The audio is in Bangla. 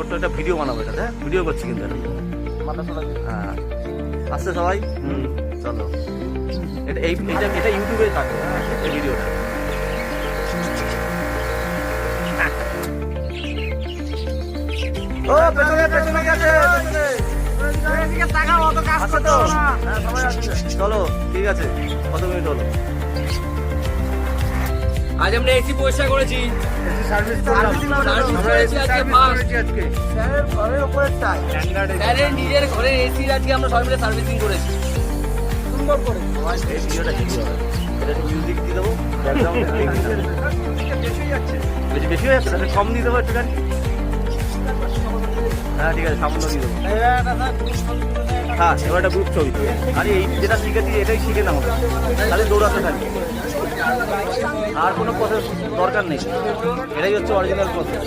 ছোট্ট একটা ভিডিও বানাবো এটা, হ্যাঁ ভিডিও করছি কিন্তু এটা। হ্যাঁ আসছে সবাই, চলো এটা এটা ইউটিউবে থাকবে, হ্যাঁ এই ভিডিওটা। ও পেছনে পেছনে গেছে, আসছে তো? হ্যাঁ সবাই আসছে, চলো ঠিক আছে, কত মিনিট হলো? আজ আমরা এসি পরিষ্কার করেছি, সার্ভিস স্যারের নিজের ঘরে এসির আজকে আমরা সবাই মিলে সার্ভিসিং করেছি সুন্দর করে। এই ভিডিওটা হেভি হবে, এটা একটু মিউজিক দিয়ে দেবো ব্যাকগ্রাউন্ডে, বেশি হয়ে যাচ্ছে, তাহলে কম দিয়ে দেবো একটুখানি। হ্যাঁ ঠিক আছে, সামান্য দিয়ে দেবো। হ্যাঁ এবার একটা গ্রুপ ছবি, আরে এই যেটা শিখেছি এটাই শিখে নাও, তাহলে দৌড়াতে থাকি, আর কোনো প্রসেস দরকার নেই, এটাই হচ্ছে অরিজিনাল প্রসেস।